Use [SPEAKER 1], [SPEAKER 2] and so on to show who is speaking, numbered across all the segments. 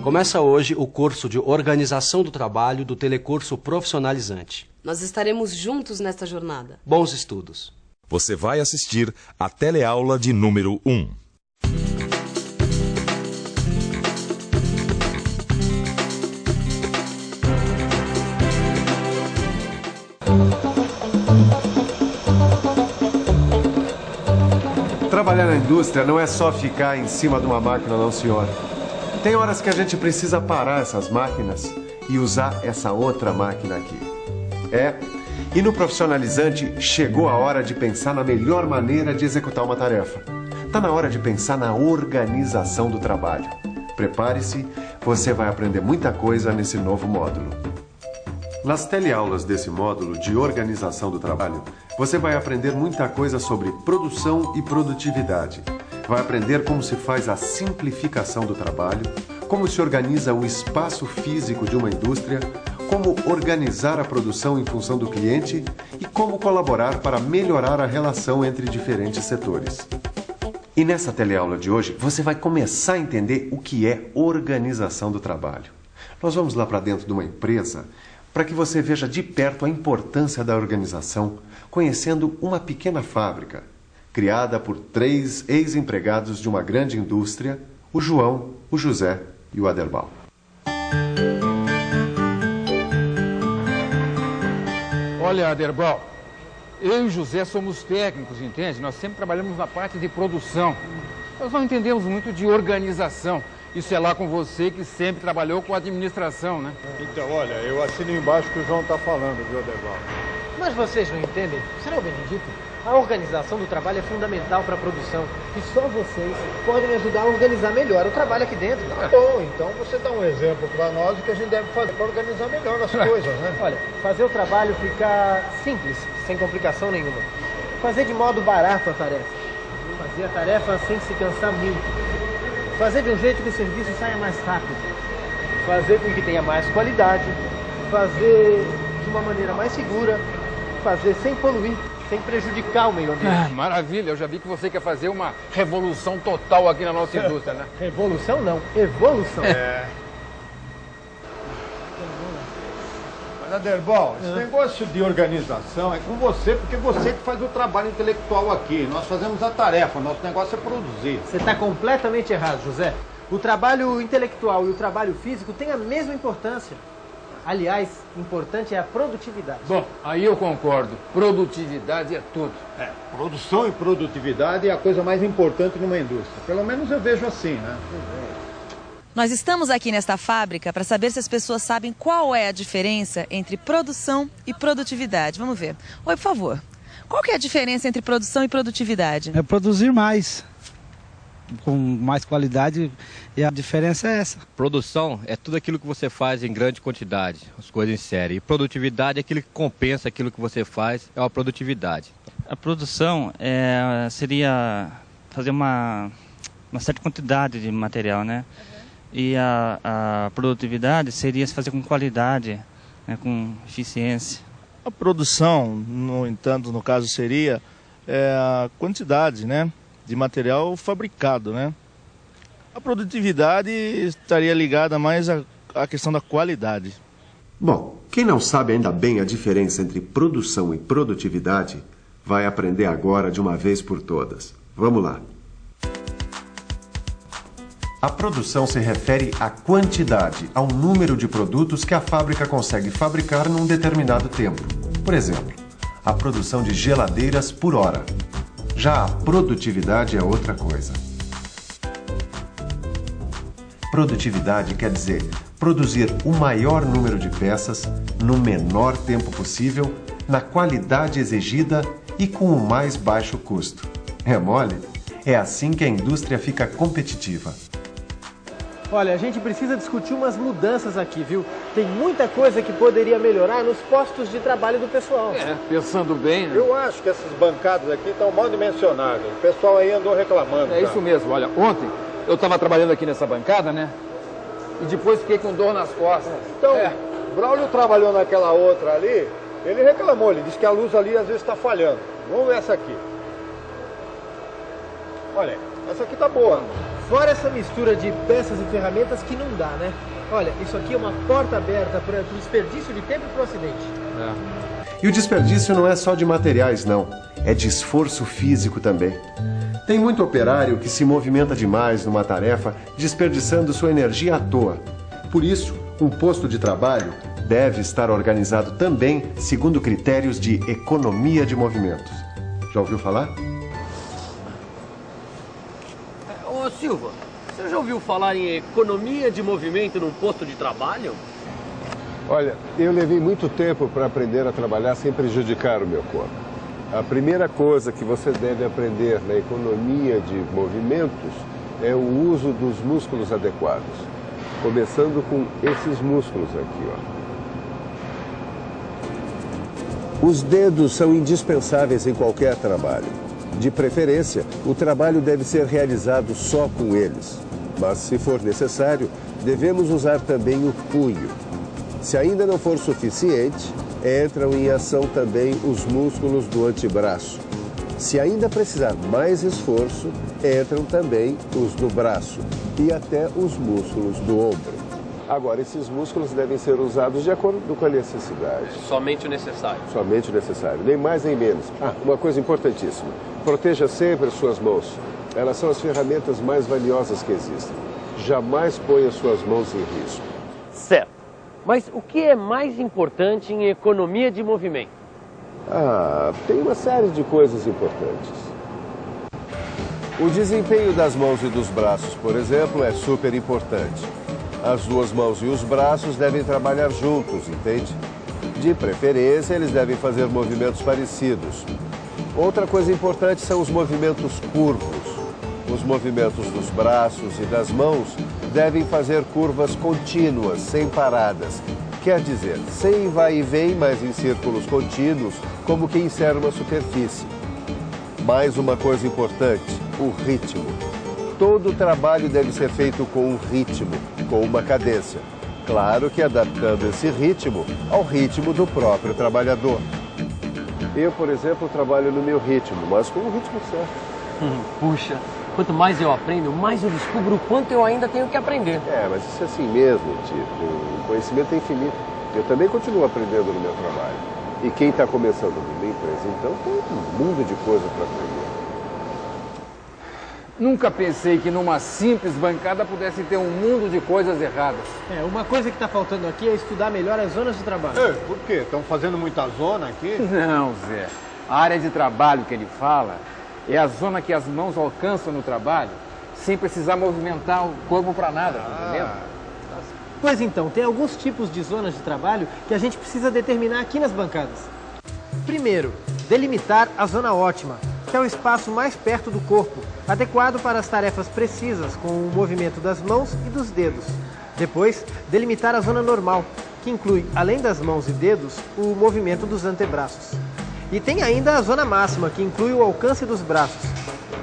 [SPEAKER 1] Começa hoje o curso de Organização do Trabalho do Telecurso Profissionalizante.
[SPEAKER 2] Nós estaremos juntos nesta jornada.
[SPEAKER 1] Bons estudos.
[SPEAKER 3] Você vai assistir a teleaula de número 1.
[SPEAKER 4] Trabalhar na indústria não é só ficar em cima de uma máquina, não, senhor. Tem horas que a gente precisa parar essas máquinas e usar essa outra máquina aqui. E no Profissionalizante chegou a hora de pensar na melhor maneira de executar uma tarefa. Está na hora de pensar na organização do trabalho. Prepare-se, você vai aprender muita coisa nesse novo módulo. Nas teleaulas desse módulo de organização do trabalho, você vai aprender muita coisa sobre produção e produtividade. Vai aprender como se faz a simplificação do trabalho, como se organiza o espaço físico de uma indústria, como organizar a produção em função do cliente e como colaborar para melhorar a relação entre diferentes setores. E nessa teleaula de hoje, você vai começar a entender o que é organização do trabalho. Nós vamos lá para dentro de uma empresa para que você veja de perto a importância da organização, conhecendo uma pequena fábrica, criada por 3 ex-empregados de uma grande indústria, o João, o José e o Aderbal.
[SPEAKER 5] Olha, Aderbal, eu e o José somos técnicos, entende? Nós sempre trabalhamos na parte de produção. Nós não entendemos muito de organização. Isso é lá com você que sempre trabalhou com administração, né?
[SPEAKER 6] Então, olha, eu assino embaixo o que o João está falando, viu, Aderbal?
[SPEAKER 7] Mas vocês não entendem? Senhor Benedito, a organização do trabalho é fundamental para a produção. E só vocês podem ajudar a organizar melhor o trabalho aqui dentro.
[SPEAKER 6] Tá bom, então você dá um exemplo para nós do que a gente deve fazer para organizar melhor as coisas, né?
[SPEAKER 7] Olha, fazer o trabalho ficar simples, sem complicação nenhuma. Fazer de modo barato a tarefa. Fazer a tarefa sem se cansar muito. Fazer de um jeito que o serviço saia mais rápido. Fazer com que tenha mais qualidade. Fazer de uma maneira mais segura. Fazer sem poluir, sem prejudicar o meio ambiente.
[SPEAKER 5] Maravilha, eu já vi que você quer fazer uma revolução total aqui na nossa indústria, né?
[SPEAKER 7] Revolução não, evolução.
[SPEAKER 6] Mas, Aderbal, esse negócio de organização é com você, porque você que faz o trabalho intelectual aqui. Nós fazemos a tarefa, nosso negócio é produzir.
[SPEAKER 7] Você está completamente errado, José. O trabalho intelectual e o trabalho físico têm a mesma importância. Aliás, importante é a produtividade.
[SPEAKER 5] Bom, aí eu concordo. Produtividade é tudo.
[SPEAKER 6] Produção e produtividade é a coisa mais importante numa indústria. Pelo menos eu vejo assim, né?
[SPEAKER 8] Nós estamos aqui nesta fábrica para saber se as pessoas sabem qual é a diferença entre produção e produtividade. Vamos ver. Oi, por favor. Qual que é a diferença entre produção e produtividade?
[SPEAKER 9] É produzir mais, com mais qualidade, e a diferença é essa.
[SPEAKER 10] Produção é tudo aquilo que você faz em grande quantidade, as coisas em série. E produtividade é aquilo que compensa aquilo que você faz, é a produtividade.
[SPEAKER 11] A produção seria fazer uma certa quantidade de material, né? E a produtividade seria fazer com qualidade, né? Com eficiência.
[SPEAKER 12] A produção, no entanto, no caso seria a quantidade, né, de material fabricado, né? A produtividade estaria ligada mais à questão da qualidade.
[SPEAKER 4] Bom, quem não sabe ainda bem a diferença entre produção e produtividade, vai aprender agora de uma vez por todas. Vamos lá. A produção se refere à quantidade, ao número de produtos que a fábrica consegue fabricar num determinado tempo. Por exemplo, a produção de geladeiras por hora. Já a produtividade é outra coisa. Produtividade quer dizer produzir o maior número de peças no menor tempo possível, na qualidade exigida e com o mais baixo custo. É mole? É assim que a indústria fica competitiva.
[SPEAKER 7] Olha, a gente precisa discutir umas mudanças aqui, viu? Tem muita coisa que poderia melhorar nos postos de trabalho do pessoal.
[SPEAKER 5] Pensando bem, né?
[SPEAKER 6] Eu acho que essas bancadas aqui estão mal dimensionadas. O pessoal aí andou reclamando.
[SPEAKER 5] É isso mesmo. Olha, ontem eu estava trabalhando aqui nessa bancada, né? E depois fiquei com dor nas costas.
[SPEAKER 6] Então, Braulio trabalhou naquela outra ali, ele reclamou, ele disse que a luz ali às vezes está falhando. Vamos ver essa aqui.
[SPEAKER 4] Olha, essa aqui tá boa.
[SPEAKER 7] Fora essa mistura de peças e ferramentas que não dá, né? Olha, isso aqui é uma porta aberta para o desperdício de tempo e para o acidente.
[SPEAKER 4] E o desperdício não é só de materiais, não. É de esforço físico também. Tem muito operário que se movimenta demais numa tarefa, desperdiçando sua energia à toa. Por isso, um posto de trabalho deve estar organizado também segundo critérios de economia de movimentos. Já ouviu falar?
[SPEAKER 13] Ô Silva, você já ouviu falar em economia de movimento num posto de trabalho?
[SPEAKER 4] Olha, eu levei muito tempo para aprender a trabalhar sem prejudicar o meu corpo. A primeira coisa que você deve aprender na economia de movimentos é o uso dos músculos adequados. Começando com esses músculos aqui, ó. Os dedos são indispensáveis em qualquer trabalho. De preferência, o trabalho deve ser realizado só com eles. Mas, se for necessário, devemos usar também o punho. Se ainda não for suficiente, entram em ação também os músculos do antebraço. Se ainda precisar mais esforço, entram também os do braço e até os músculos do ombro. Agora, esses músculos devem ser usados de acordo com a necessidade.
[SPEAKER 13] Somente o necessário.
[SPEAKER 4] Somente o necessário, nem mais nem menos. Uma coisa importantíssima. Proteja sempre as suas mãos. Elas são as ferramentas mais valiosas que existem. Jamais ponha suas mãos em risco.
[SPEAKER 13] Certo. Mas o que é mais importante em economia de movimento?
[SPEAKER 4] Tem uma série de coisas importantes. O desempenho das mãos e dos braços, por exemplo, é super importante. As duas mãos e os braços devem trabalhar juntos, entende? De preferência, eles devem fazer movimentos parecidos. Outra coisa importante são os movimentos curvos. Os movimentos dos braços e das mãos devem fazer curvas contínuas, sem paradas. Quer dizer, sem vai e vem, mas em círculos contínuos, como quem insere uma superfície. Mais uma coisa importante, o ritmo. Todo trabalho deve ser feito com um ritmo, com uma cadência. Claro que adaptando esse ritmo ao ritmo do próprio trabalhador. Eu, por exemplo, trabalho no meu ritmo, mas com o ritmo certo.
[SPEAKER 13] Puxa, quanto mais eu aprendo, mais eu descubro o quanto eu ainda tenho que aprender.
[SPEAKER 4] Mas isso é assim mesmo, Tito. O conhecimento é infinito. Eu também continuo aprendendo no meu trabalho. E quem está começando numa empresa, então, tem um mundo de coisa para aprender.
[SPEAKER 5] Nunca pensei que numa simples bancada pudesse ter um mundo de coisas erradas.
[SPEAKER 7] Uma coisa que está faltando aqui é estudar melhor as zonas de trabalho.
[SPEAKER 6] Por quê? Estão fazendo muita zona aqui?
[SPEAKER 5] Não, Zé. A área de trabalho que ele fala é a zona que as mãos alcançam no trabalho sem precisar movimentar o corpo para nada, tá entendendo?
[SPEAKER 7] Pois então, tem alguns tipos de zonas de trabalho que a gente precisa determinar aqui nas bancadas. Primeiro, delimitar a zona ótima, que é o espaço mais perto do corpo, adequado para as tarefas precisas, com o movimento das mãos e dos dedos. Depois, delimitar a zona normal, que inclui, além das mãos e dedos, o movimento dos antebraços. E tem ainda a zona máxima, que inclui o alcance dos braços.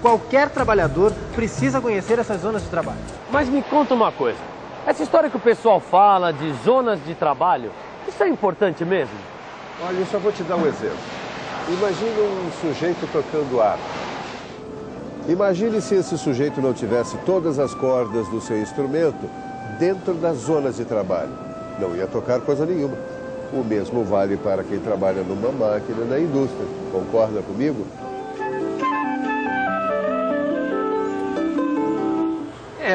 [SPEAKER 7] Qualquer trabalhador precisa conhecer essas zonas de trabalho.
[SPEAKER 13] Mas me conta uma coisa. Essa história que o pessoal fala de zonas de trabalho, isso é importante mesmo?
[SPEAKER 4] Olha, eu só vou te dar um exemplo. Imagine um sujeito tocando harpa. Imagine se esse sujeito não tivesse todas as cordas do seu instrumento dentro das zonas de trabalho. Não ia tocar coisa nenhuma. O mesmo vale para quem trabalha numa máquina na indústria. Concorda comigo?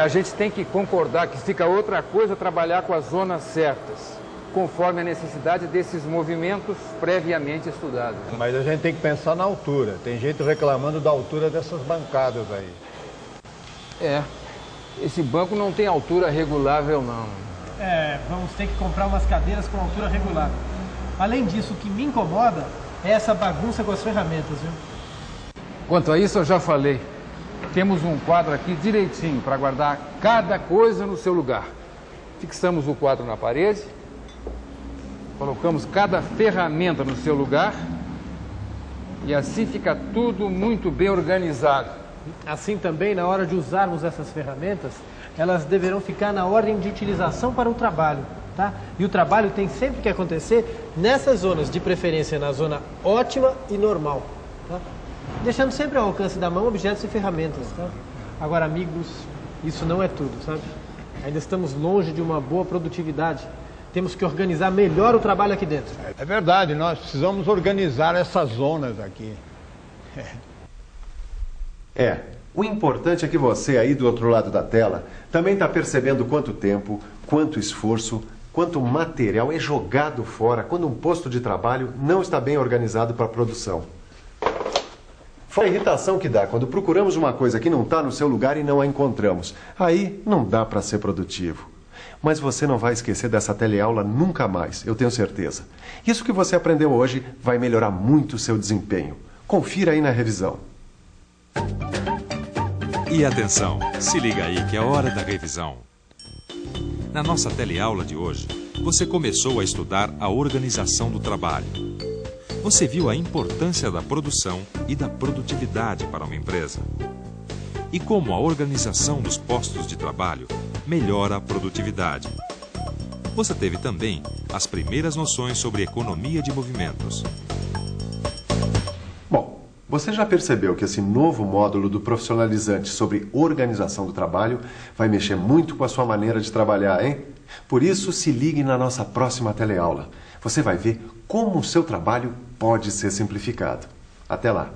[SPEAKER 5] A gente tem que concordar que fica outra coisa trabalhar com as zonas certas, conforme a necessidade desses movimentos previamente estudados.
[SPEAKER 6] Mas a gente tem que pensar na altura. Tem gente reclamando da altura dessas bancadas aí.
[SPEAKER 5] Esse banco não tem altura regulável, não.
[SPEAKER 7] Vamos ter que comprar umas cadeiras com altura regular. Além disso, o que me incomoda é essa bagunça com as ferramentas, viu?
[SPEAKER 5] Quanto a isso, eu já falei. Temos um quadro aqui direitinho para guardar cada coisa no seu lugar. Fixamos o quadro na parede, colocamos cada ferramenta no seu lugar e assim fica tudo muito bem organizado.
[SPEAKER 7] Assim também, na hora de usarmos essas ferramentas, elas deverão ficar na ordem de utilização para o trabalho, tá? E o trabalho tem sempre que acontecer nessas zonas, de preferência na zona ótima e normal, tá? deixando sempre ao alcance da mão objetos e ferramentas, tá? Agora, amigos, isso não é tudo, sabe? Ainda estamos longe de uma boa produtividade. Temos que organizar melhor o trabalho aqui dentro.
[SPEAKER 6] É verdade, nós precisamos organizar essas zonas aqui.
[SPEAKER 4] O importante é que você aí do outro lado da tela também está percebendo quanto tempo, quanto esforço, quanto material é jogado fora quando um posto de trabalho não está bem organizado para a produção. Fora a irritação que dá quando procuramos uma coisa que não está no seu lugar e não a encontramos. Aí não dá para ser produtivo. Mas você não vai esquecer dessa teleaula nunca mais, eu tenho certeza. Isso que você aprendeu hoje vai melhorar muito o seu desempenho. Confira aí na revisão.
[SPEAKER 14] E atenção, se liga aí que é hora da revisão. Na nossa teleaula de hoje, você começou a estudar a organização do trabalho. Você viu a importância da produção e da produtividade para uma empresa. E como a organização dos postos de trabalho melhora a produtividade. Você teve também as primeiras noções sobre economia de movimentos.
[SPEAKER 4] Bom, você já percebeu que esse novo módulo do profissionalizante sobre organização do trabalho vai mexer muito com a sua maneira de trabalhar, hein? Por isso, se ligue na nossa próxima teleaula. Você vai ver como o seu trabalho pode ser simplificado. Até lá!